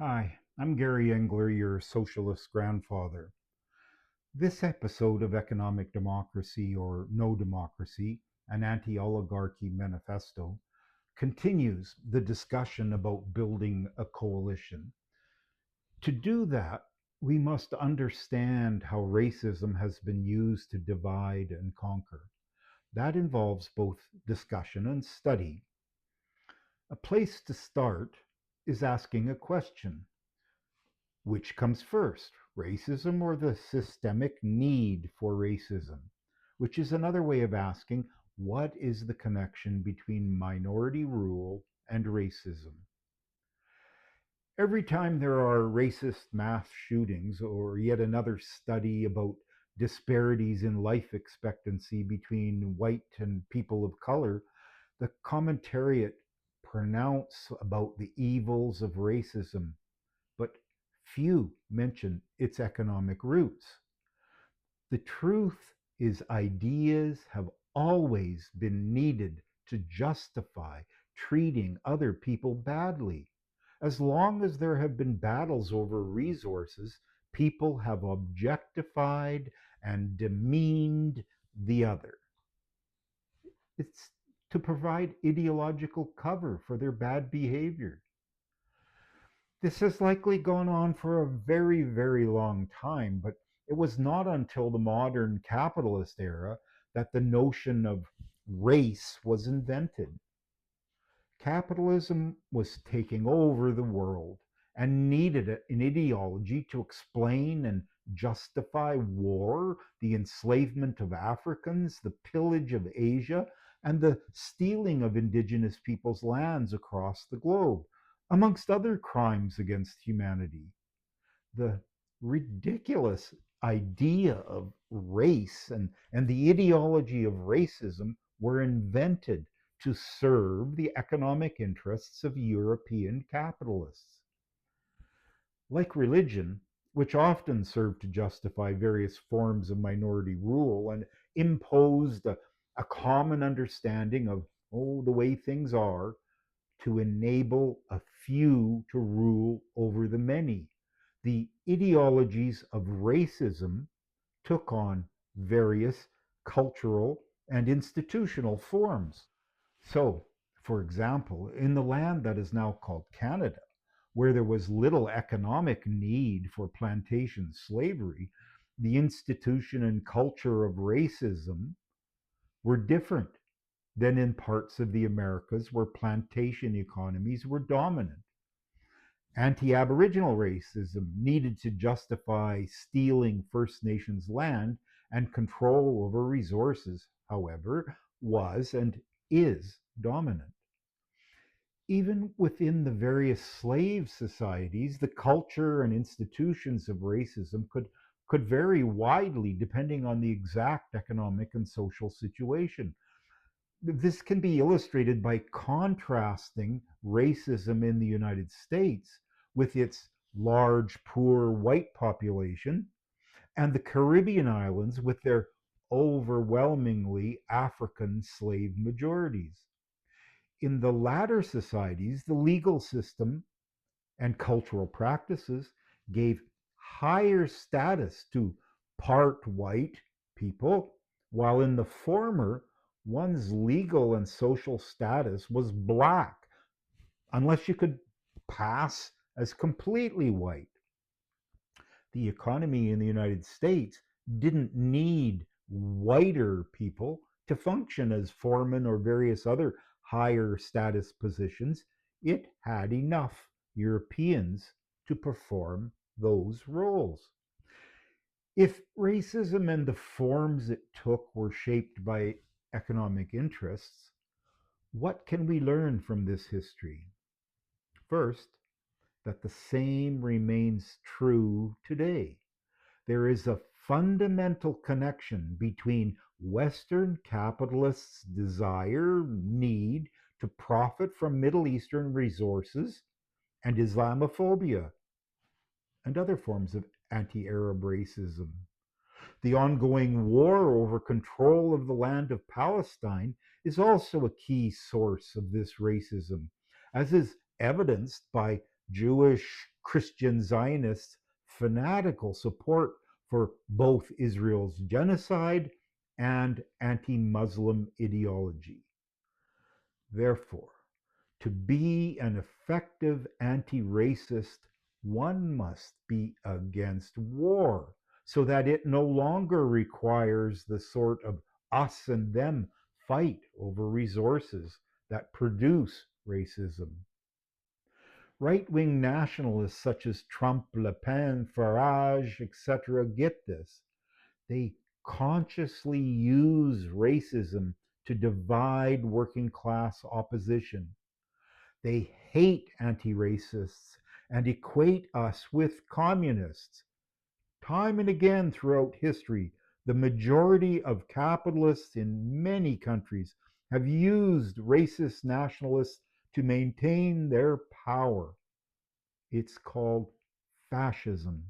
Hi, I'm Gary Engler, your socialist grandfather. This episode of Economic Democracy or No Democracy, an anti oligarchy manifesto, continues the discussion about building a coalition. To do that, we must understand how racism has been used to divide and conquer. That involves both discussion and study. A place to start is asking a question. Which comes first, racism or the systemic need for racism? Which is another way of asking, what is the connection between minority rule and racism? Every time there are racist mass shootings or yet another study about disparities in life expectancy between white and people of color, the commentariat pronounce about the evils of racism, but few mention its economic roots. The truth is, ideas have always been needed to justify treating other people badly. As long as there have been battles over resources, people have objectified and demeaned the other. It's to provide ideological cover for their bad behavior. This has likely gone on for a very, very long time, but it was not until the modern capitalist era that the notion of race was invented. Capitalism was taking over the world and needed an ideology to explain and justify war, the enslavement of Africans, the pillage of Asia, and the stealing of indigenous peoples' lands across the globe, amongst other crimes against humanity. The ridiculous idea of race and the ideology of racism were invented to serve the economic interests of European capitalists. Like religion, which often served to justify various forms of minority rule and imposed a common understanding of, the way things are, to enable a few to rule over the many. The ideologies of racism took on various cultural and institutional forms. So, for example, in the land that is now called Canada, where there was little economic need for plantation slavery, the institution and culture of racism were different than in parts of the Americas where plantation economies were dominant. Anti Aboriginal racism needed to justify stealing First Nations land, and control over resources, however, was and is dominant. Even within the various slave societies, the culture and institutions of racism could vary widely depending on the exact economic and social situation. This can be illustrated by contrasting racism in the United States with its large, poor white population and the Caribbean islands with their overwhelmingly African slave majorities. In the latter societies, the legal system and cultural practices gave higher status to part white people, while in the former, one's legal and social status was black, unless you could pass as completely white. The economy in the United States didn't need whiter people to function as foremen or various other higher status positions. It had enough Europeans to perform those roles. If racism and the forms it took were shaped by economic interests, what can we learn from this history? First, that the same remains true today. There is a fundamental connection between Western capitalists' desire, need to profit from Middle Eastern resources and Islamophobia and other forms of anti Arab racism. The ongoing war over control of the land of Palestine is also a key source of this racism, as is evidenced by Jewish Christian Zionists' fanatical support for both Israel's genocide and anti Muslim ideology. Therefore, to be an effective anti racist, one must be against war so that it no longer requires the sort of us and them fight over resources that produce racism. Right wing nationalists such as Trump, Le Pen, Farage, etc., get this. They consciously use racism to divide working class opposition. They hate anti racists and equate us with communists. Time and again throughout history, the majority of capitalists in many countries have used racist nationalists to maintain their power. It's called fascism.